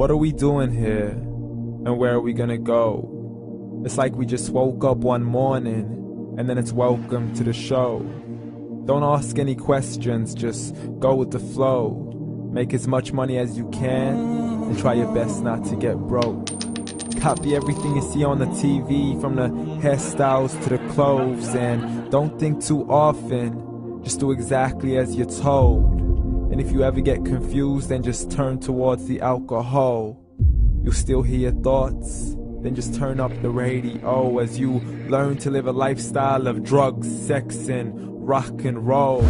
What are we doing here? And where are we gonna go? It's like we just woke up one morning, and then it's welcome to the show. Don't ask any questions, just go with the flow. Make as much money as you can, and try your best not to get broke. Copy everything you see on the TV, from the hairstyles to the clothes, and don't think too often, just do exactly as you're told. And if you ever get confused, then just turn towards the alcohol. You'll still hear your thoughts, then just turn up the radio as you learn to live a lifestyle of drugs, sex, and rock and roll.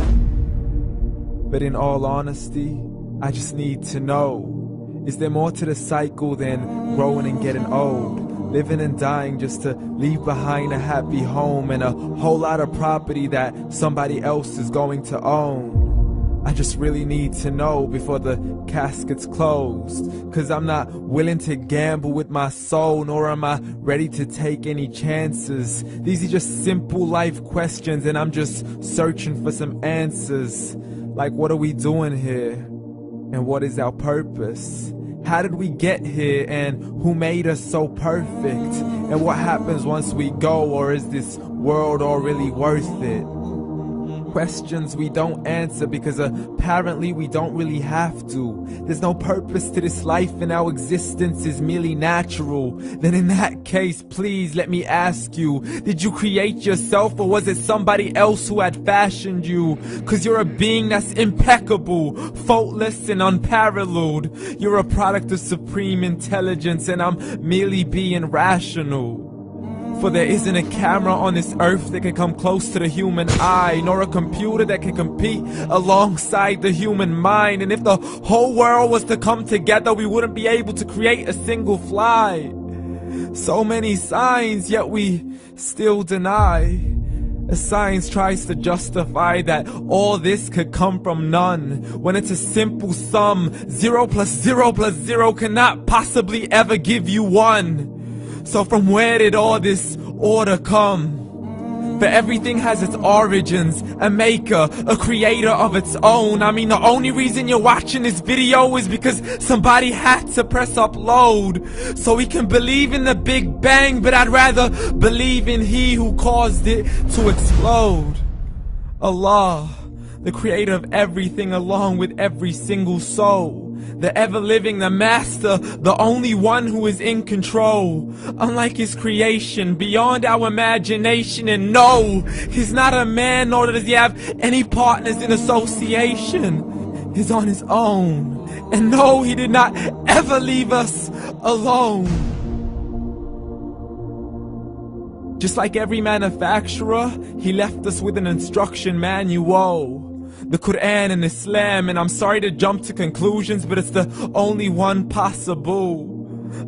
But in all honesty, I just need to know, is there more to the cycle than growing and getting old? Living and dying just to leave behind a happy home and a whole lot of property that somebody else is going to own. I just really need to know before the casket's closed, 'cause I'm not willing to gamble with my soul, nor am I ready to take any chances. These are just simple life questions, and I'm just searching for some answers. Like, what are we doing here? And what is our purpose? How did we get here, and who made us so perfect? And what happens once we go, or is this world all really worth it? Questions we don't answer because apparently we don't really have to. There's no purpose to this life and our existence is merely natural. Then in that case, please let me ask you, did you create yourself, or was it somebody else who had fashioned you? 'Cause you're a being that's impeccable, faultless and unparalleled. You're a product of supreme intelligence, and I'm merely being rational. For there isn't a camera on this earth that can come close to the human eye, nor a computer that can compete alongside the human mind. And if the whole world was to come together, we wouldn't be able to create a single fly. So many signs, yet we still deny. As science tries to justify that all this could come from none, when it's a simple sum. 0 plus 0 plus 0 cannot possibly ever give you 1. So from where did all this order come? For everything has its origins, a maker, a creator of its own. I mean, the only reason you're watching this video is because somebody had to press upload, so we can believe in the Big Bang, but I'd rather believe in He who caused it to explode. Allah, the creator of everything, along with every single soul. The ever-living, the master, the only one who is in control. Unlike his creation, beyond our imagination. And no, he's not a man, nor does he have any partners in association. He's on his own. And no, he did not ever leave us alone. Just like every manufacturer, he left us with an instruction manual. The Quran and Islam, and I'm sorry to jump to conclusions, but it's the only one possible.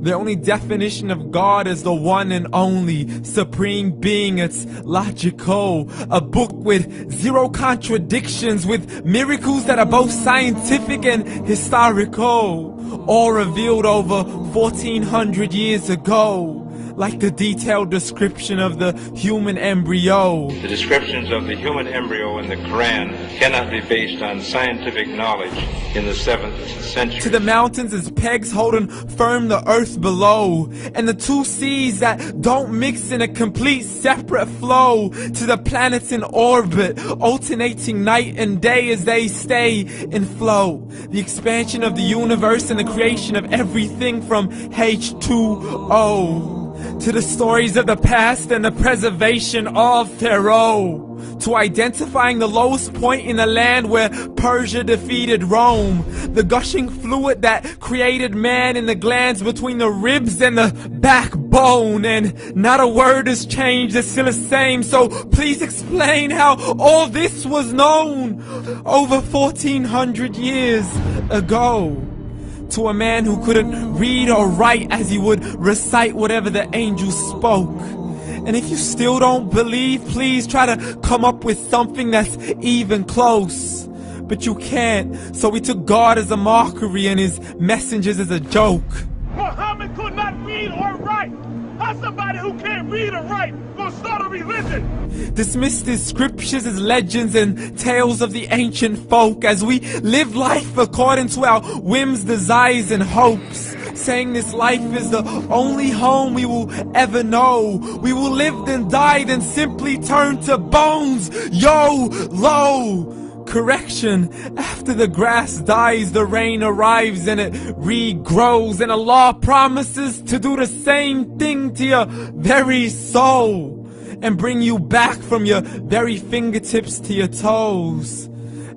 The only definition of God is the one and only supreme being. It's logical, a book with 0 contradictions, with miracles that are both scientific and historical, all revealed over 1400 years ago. Like the detailed description of the human embryo. The descriptions of the human embryo in the Quran cannot be based on scientific knowledge in the 7th century. To the mountains as pegs holding firm the earth below, and the 2 seas that don't mix in a complete separate flow. To the planets in orbit, alternating night and day as they stay in flow. The expansion of the universe and the creation of everything from H2O. To the stories of the past and the preservation of Pharaoh. To identifying the lowest point in the land where Persia defeated Rome. The gushing fluid that created man in the glands between the ribs and the backbone. And not a word has changed, it's still the same. So please explain how all this was known over 1400 years ago. To a man who couldn't read or write, as he would recite whatever the angels spoke. And if you still don't believe, please try to come up with something that's even close. But you can't, so we took God as a mockery and his messengers as a joke. Muhammad could not read or write. How's somebody who can't read or write gonna start a religion? Dismissed his scriptures as legends and tales of the ancient folk, as we live life according to our whims, desires and hopes. saying this life is the only home we will ever know. We will live then die then simply turn to bones. YOLO! Correction, after the grass dies, the rain arrives and it regrows, and Allah promises to do the same thing to your very soul and bring you back from your very fingertips to your toes,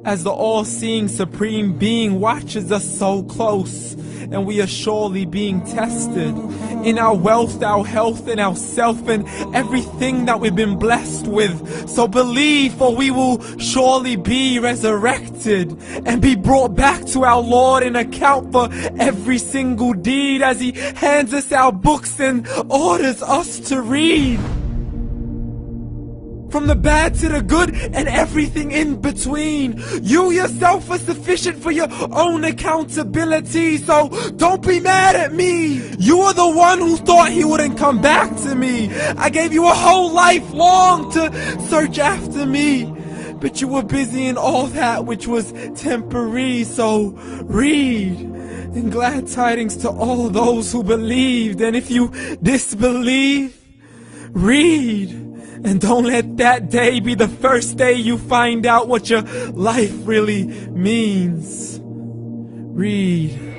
as the all-seeing supreme being watches us so close, and we are surely being tested in our wealth, our health, and our self, and everything that we've been blessed with. So believe, for we will surely be resurrected and be brought back to our Lord and account for every single deed, as He hands us our books and orders us to read. From the bad to the good and everything in between. You yourself are sufficient for your own accountability, so don't be mad at me. You are the one who thought He wouldn't come back to me. I gave you a whole life long to search after me, but you were busy in all that which was temporary. So read, and glad tidings to all those who believed, and if you disbelieve, read. And don't let that day be the first day you find out what your life really means. Read.